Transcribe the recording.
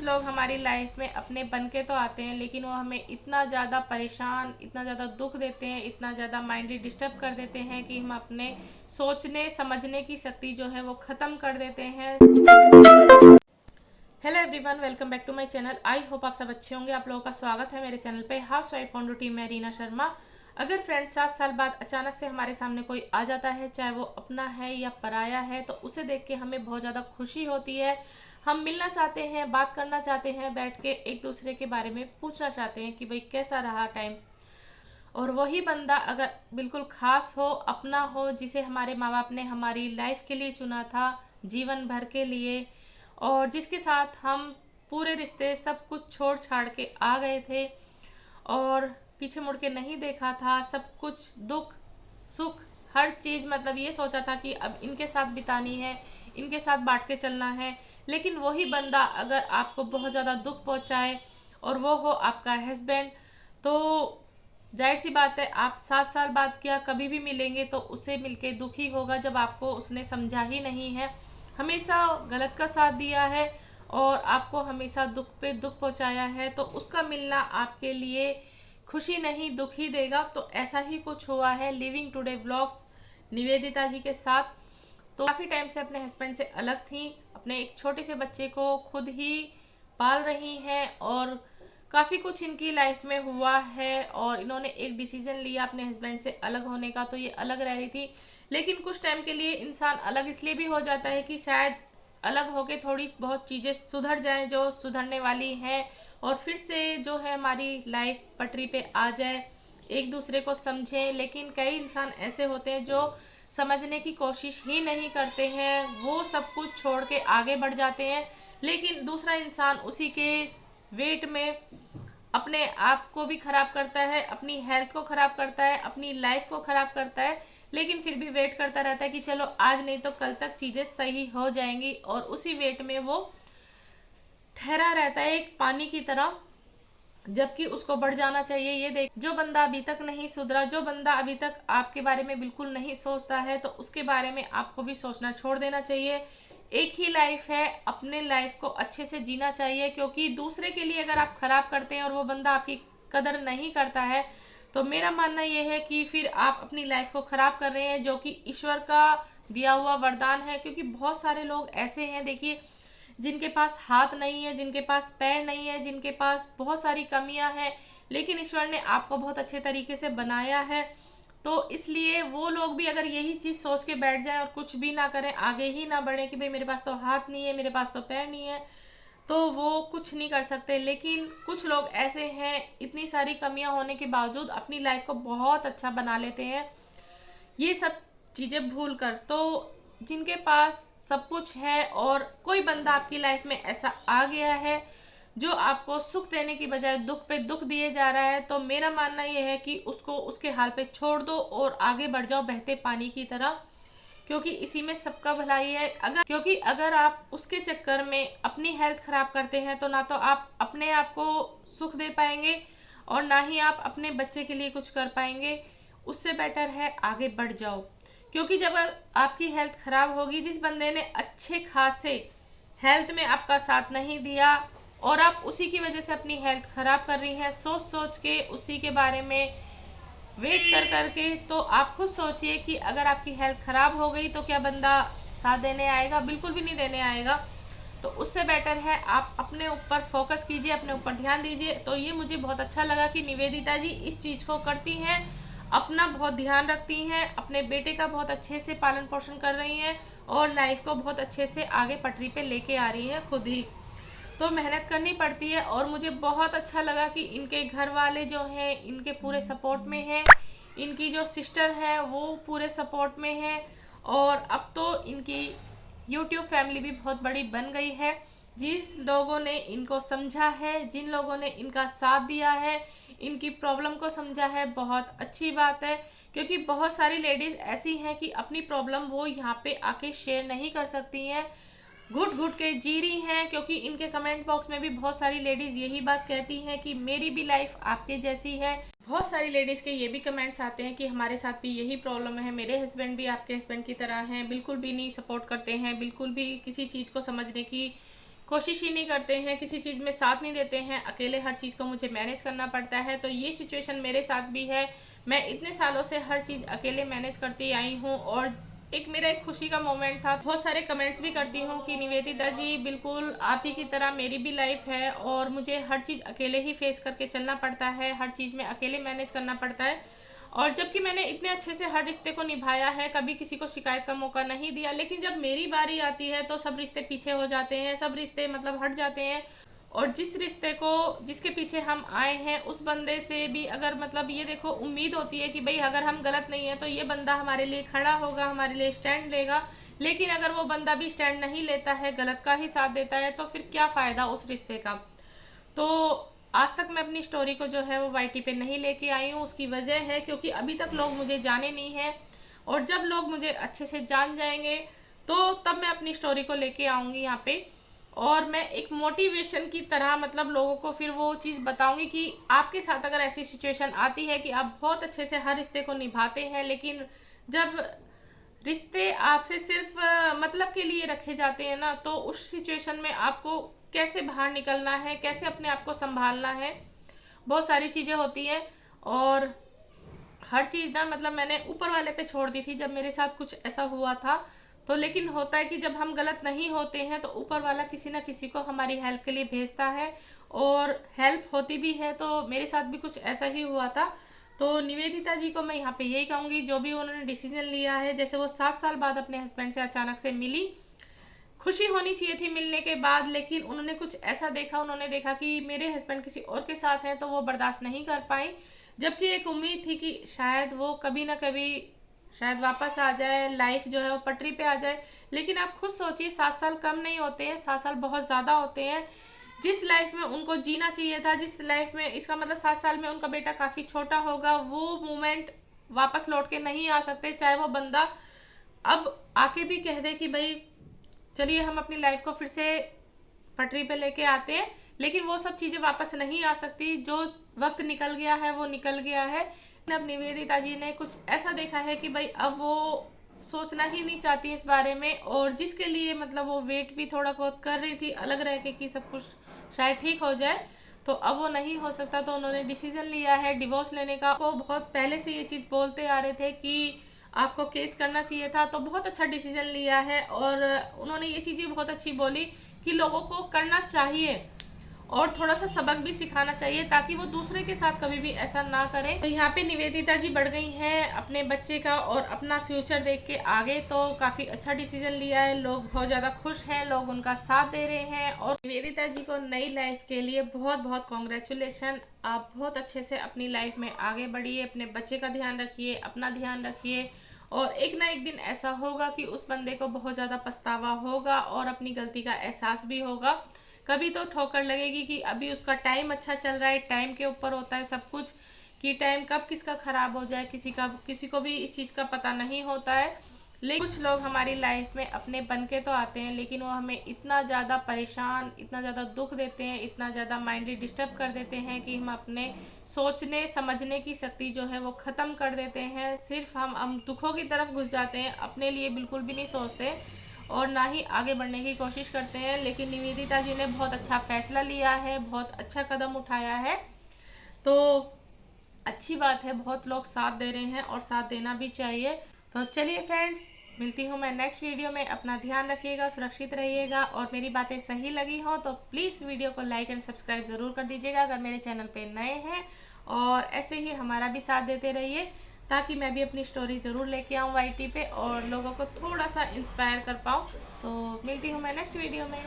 लोग हमारी लाइफ में अपने बन के तो आते हैं, लेकिन वो हमें इतना ज़्यादा परेशान, इतना ज़्यादा दुख देते हैं, इतना ज़्यादा माइंडली डिस्टर्ब कर देते हैं कि हम अपने सोचने समझने की शक्ति जो है वो ख़त्म कर देते हैं। Hello everyone, welcome back to my channel. I hope आप सब अच्छे होंगे। आप लोगों का स्वागत है मेरे चैनल पे हाउस वाइफ ऑन ड्यूटी में रीना शर्मा। अगर फ्रेंड्स 7 साल बाद अचानक से हमारे सामने कोई आ जाता है, चाहे वो अपना है या पराया है, तो उसे देख के हमें बहुत ज़्यादा खुशी होती है। हम मिलना चाहते हैं, बात करना चाहते हैं, बैठ के एक दूसरे के बारे में पूछना चाहते हैं कि भाई कैसा रहा टाइम। और वही बंदा अगर बिल्कुल खास हो, अपना हो, जिसे हमारे माँ बाप ने हमारी लाइफ के लिए चुना था, जीवन भर के लिए, और जिसके साथ हम पूरे रिश्ते सब कुछ छोड़ छाड़ के आ गए थे और पीछे मुड़ के नहीं देखा था, सब कुछ दुख सुख हर चीज़, मतलब ये सोचा था कि अब इनके साथ बितानी है, इनके साथ बांट के चलना है। लेकिन वही बंदा अगर आपको बहुत ज़्यादा दुख पहुंचाए और वो हो आपका हस्बैंड, तो जाहिर सी बात है आप 7 साल बाद क्या कभी भी मिलेंगे तो उससे मिलके दुखी होगा, जब आपको उसने समझा ही नहीं है, हमेशा गलत का साथ दिया है और आपको हमेशा दुख पे दुख पहुंचाया है, तो उसका मिलना आपके लिए खुशी नहीं दुख ही देगा। तो ऐसा ही कुछ हुआ है लिविंग टुडे व्लॉग्स निवेदिता जी के साथ। तो काफ़ी टाइम से अपने हस्बैंड से अलग थी, अपने एक छोटे से बच्चे को खुद ही पाल रही हैं और काफ़ी कुछ इनकी लाइफ में हुआ है और इन्होंने एक डिसीजन लिया अपने हस्बैंड से अलग होने का। तो ये अलग रह रही थी, लेकिन कुछ टाइम के लिए इंसान अलग इसलिए भी हो जाता है कि शायद अलग होके थोड़ी बहुत चीज़ें सुधर जाएं जो सुधरने वाली हैं, और फिर से जो है हमारी लाइफ पटरी पे आ जाए, एक दूसरे को समझें। लेकिन कई इंसान ऐसे होते हैं जो समझने की कोशिश ही नहीं करते हैं, वो सब कुछ छोड़ के आगे बढ़ जाते हैं, लेकिन दूसरा इंसान उसी के वेट में अपने आप को भी खराब करता है, अपनी हेल्थ को खराब करता है, अपनी लाइफ को खराब करता है, लेकिन फिर भी वेट करता रहता है कि चलो आज नहीं तो कल तक चीज़ें सही हो जाएंगी, और उसी वेट में वो ठहरा रहता है एक पानी की तरह, जबकि उसको बढ़ जाना चाहिए। ये देख, जो बंदा अभी तक नहीं सुधरा, जो बंदा अभी तक आपके बारे में बिल्कुल नहीं सोचता है, तो उसके बारे में आपको भी सोचना छोड़ देना चाहिए। एक ही लाइफ है, अपने लाइफ को अच्छे से जीना चाहिए, क्योंकि दूसरे के लिए अगर आप खराब करते हैं और वो बंदा आपकी कदर नहीं करता है, तो मेरा मानना यह है कि फिर आप अपनी लाइफ को खराब कर रहे हैं, जो कि ईश्वर का दिया हुआ वरदान है। क्योंकि बहुत सारे लोग ऐसे हैं, देखिए, जिनके पास हाथ नहीं है, जिनके पास पैर नहीं है, जिनके पास बहुत सारी कमियां हैं, लेकिन ईश्वर ने आपको बहुत अच्छे तरीके से बनाया है। तो इसलिए वो लोग भी अगर यही चीज़ सोच के बैठ जाएं और कुछ भी ना करें, आगे ही ना बढ़े कि भाई मेरे पास तो हाथ नहीं है, मेरे पास तो पैर नहीं है, तो वो कुछ नहीं कर सकते। लेकिन कुछ लोग ऐसे हैं, इतनी सारी कमियां होने के बावजूद अपनी लाइफ को बहुत अच्छा बना लेते हैं, ये सब चीज़ें भूल कर। तो जिनके पास सब कुछ है और कोई बंदा आपकी लाइफ में ऐसा आ गया है जो आपको सुख देने की बजाय दुख पे दुख दिए जा रहा है, तो मेरा मानना यह है कि उसको उसके हाल पे छोड़ दो और आगे बढ़ जाओ बहते पानी की तरह, क्योंकि इसी में सबका भलाई है। अगर आप उसके चक्कर में अपनी हेल्थ खराब करते हैं, तो ना तो आप अपने आप को सुख दे पाएंगे और ना ही आप अपने बच्चे के लिए कुछ कर पाएंगे। उससे बेटर है आगे बढ़ जाओ, क्योंकि जब आपकी हेल्थ खराब होगी, जिस बंदे ने अच्छे खासे हेल्थ में आपका साथ नहीं दिया और आप उसी की वजह से अपनी हेल्थ खराब कर रही हैं, सोच सोच के उसी के बारे में वेट कर करके, तो आप खुद सोचिए कि अगर आपकी हेल्थ खराब हो गई तो क्या बंदा साथ देने आएगा? बिल्कुल भी नहीं देने आएगा। तो उससे बेटर है आप अपने ऊपर फोकस कीजिए, अपने ऊपर ध्यान दीजिए। तो ये मुझे बहुत अच्छा लगा कि निवेदिता जी इस चीज़ को करती हैं, अपना बहुत ध्यान रखती हैं, अपने बेटे का बहुत अच्छे से पालन पोषण कर रही हैं और लाइफ को बहुत अच्छे से आगे पटरी पे लेके आ रही हैं खुद ही। तो मेहनत करनी पड़ती है, और मुझे बहुत अच्छा लगा कि इनके घर वाले जो हैं इनके पूरे सपोर्ट में हैं, इनकी जो सिस्टर हैं वो पूरे सपोर्ट में हैं, और अब तो इनकी यूट्यूब फैमिली भी बहुत बड़ी बन गई है। जिस लोगों ने इनको समझा है, जिन लोगों ने इनका साथ दिया है, इनकी प्रॉब्लम को समझा है, बहुत अच्छी बात है। क्योंकि बहुत सारी लेडीज़ ऐसी हैं कि अपनी प्रॉब्लम वो यहाँ पे आके शेयर नहीं कर सकती हैं, घुट घुट के जी रही हैं। क्योंकि इनके कमेंट बॉक्स में भी बहुत सारी लेडीज़ यही बात कहती हैं कि मेरी भी लाइफ आपके जैसी है। बहुत सारी लेडीज़ के ये भी कमेंट्स आते हैं कि हमारे साथ भी यही प्रॉब्लम है, मेरे हस्बैंड भी आपके हस्बैंड की तरह हैं, बिल्कुल भी नहीं सपोर्ट करते हैं, बिल्कुल भी किसी चीज़ को समझने की कोशिश ही नहीं करते हैं, किसी चीज़ में साथ नहीं देते हैं, अकेले हर चीज़ को मुझे मैनेज करना पड़ता है। तो ये सिचुएशन मेरे साथ भी है। मैं इतने सालों से हर चीज़ अकेले मैनेज करती आई हूँ और एक मेरा एक खुशी का मोमेंट था। बहुत सारे कमेंट्स भी करती हूँ कि निवेदिता जी बिल्कुल आप ही की तरह मेरी भी लाइफ है और मुझे हर चीज़ अकेले ही फेस करके चलना पड़ता है, हर चीज़ में अकेले मैनेज करना पड़ता है। और जबकि मैंने इतने अच्छे से हर रिश्ते को निभाया है, कभी किसी को शिकायत का मौका नहीं दिया, लेकिन जब मेरी बारी आती है तो सब रिश्ते पीछे हो जाते हैं, सब रिश्ते मतलब हट जाते हैं। और जिस रिश्ते को जिसके पीछे हम आए हैं उस बंदे से भी अगर मतलब ये देखो उम्मीद होती है कि भाई अगर हम गलत नहीं है तो ये बंदा हमारे लिए खड़ा होगा, हमारे लिए स्टैंड लेगा, लेकिन अगर वो बंदा भी स्टैंड नहीं लेता है, गलत का ही साथ देता है, तो फिर क्या फ़ायदा उस रिश्ते का। तो आज तक मैं अपनी स्टोरी को जो है वो वाईटी पे नहीं लेके आई हूँ। उसकी वजह है क्योंकि अभी तक लोग मुझे जाने नहीं हैं, और जब लोग मुझे अच्छे से जान जाएंगे तो तब मैं अपनी स्टोरी को लेके आऊँगी यहाँ पे, और मैं एक मोटिवेशन की तरह मतलब लोगों को फिर वो चीज़ बताऊंगी कि आपके साथ अगर ऐसी सिचुएशन आती है कि आप बहुत अच्छे से हर रिश्ते को निभाते हैं, लेकिन जब रिश्ते आपसे सिर्फ मतलब के लिए रखे जाते हैं ना, तो उस सिचुएशन में आपको कैसे बाहर निकलना है, कैसे अपने आप को संभालना है, बहुत सारी चीज़ें होती हैं। और हर चीज़ ना मतलब मैंने ऊपर वाले पे छोड़ दी थी जब मेरे साथ कुछ ऐसा हुआ था। तो लेकिन होता है कि जब हम गलत नहीं होते हैं तो ऊपर वाला किसी ना किसी को हमारी हेल्प के लिए भेजता है, और हेल्प होती भी है। तो मेरे साथ भी कुछ ऐसा ही हुआ था। तो निवेदिता जी को मैं यहाँ पे यही कहूँगी, जो भी उन्होंने डिसीजन लिया है, जैसे वो 7 साल बाद अपने हस्बैंड से अचानक से मिली, खुशी होनी चाहिए थी मिलने के बाद, लेकिन उन्होंने कुछ ऐसा देखा, उन्होंने देखा कि मेरे हस्बैंड किसी और के साथ हैं, तो वो बर्दाश्त नहीं कर पाई। जबकि एक उम्मीद थी कि शायद वो कभी ना कभी शायद वापस आ जाए, लाइफ जो है वो पटरी पे आ जाए। लेकिन आप खुद सोचिए, 7 साल कम नहीं होते हैं, 7 साल बहुत ज़्यादा होते हैं। जिस लाइफ में उनको जीना चाहिए था, जिस लाइफ में इसका मतलब 7 साल में उनका बेटा काफ़ी छोटा होगा, वो मोमेंट वापस लौट के नहीं आ सकते। चाहे वो बंदा अब आके भी कह दे कि भाई चलिए हम अपनी लाइफ को फिर से पटरी पे लेके आते हैं, लेकिन वो सब चीज़ें वापस नहीं आ सकती। जो वक्त निकल गया है वो निकल गया है। अब निवेदिता जी ने कुछ ऐसा देखा है कि भाई अब वो सोचना ही नहीं चाहती इस बारे में, और जिसके लिए मतलब वो वेट भी थोड़ा बहुत कर रही थी अलग रह के कि सब कुछ शायद ठीक हो जाए, तो अब वो नहीं हो सकता। तो उन्होंने डिसीजन लिया है डिवोर्स लेने का। वो बहुत पहले से ये चीज़ बोलते आ रहे थे कि आपको केस करना चाहिए था, तो बहुत अच्छा डिसीजन लिया है। और उन्होंने ये चीज़ें बहुत अच्छी बोली कि लोगों को करना चाहिए और थोड़ा सा सबक भी सिखाना चाहिए ताकि वो दूसरे के साथ कभी भी ऐसा ना करें। तो यहाँ पे निवेदिता जी बढ़ गई हैं अपने बच्चे का और अपना फ्यूचर देख के आगे। तो काफ़ी अच्छा डिसीजन लिया है, लोग बहुत ज़्यादा खुश हैं, लोग उनका साथ दे रहे हैं। और निवेदिता जी को नई लाइफ के लिए बहुत बहुत कॉन्ग्रेचुलेशन। आप बहुत अच्छे से अपनी लाइफ में आगे बढ़िए, अपने बच्चे का ध्यान रखिए, अपना ध्यान रखिए, और एक ना एक दिन ऐसा होगा कि उस बंदे को बहुत ज़्यादा पछतावा होगा और अपनी गलती का एहसास भी होगा। कभी तो ठोकर लगेगी कि अभी उसका टाइम अच्छा चल रहा है, टाइम के ऊपर होता है सब कुछ, कि टाइम कब किसका ख़राब हो जाए किसी को भी इस चीज़ का पता नहीं होता है। लेकिन कुछ लोग हमारी लाइफ में अपने बन के तो आते हैं, लेकिन वो हमें इतना ज़्यादा परेशान, इतना ज़्यादा दुख देते हैं, इतना ज़्यादा माइंडली डिस्टर्ब कर देते हैं कि हम अपने सोचने समझने की शक्ति जो है वो ख़त्म कर देते हैं। सिर्फ हम दुखों की तरफ घुस जाते हैं, अपने लिए बिल्कुल भी नहीं सोचते और ना ही आगे बढ़ने की कोशिश करते हैं। लेकिन निवेदिता जी ने बहुत अच्छा फैसला लिया है, बहुत अच्छा कदम उठाया है, तो अच्छी बात है। बहुत लोग साथ दे रहे हैं और साथ देना भी चाहिए। तो चलिए फ्रेंड्स, मिलती हूँ मैं नेक्स्ट वीडियो में। अपना ध्यान रखिएगा, सुरक्षित रहिएगा, और मेरी बातें सही लगी हो तो प्लीज़ वीडियो को लाइक एंड सब्सक्राइब ज़रूर कर दीजिएगा अगर मेरे चैनल पे नए हैं, और ऐसे ही हमारा भी साथ देते रहिए ताकि मैं भी अपनी स्टोरी ज़रूर लेके आऊँ वाईटी पे और लोगों को थोड़ा सा इंस्पायर कर पाऊँ। तो मिलती हूँ मैं नेक्स्ट वीडियो में।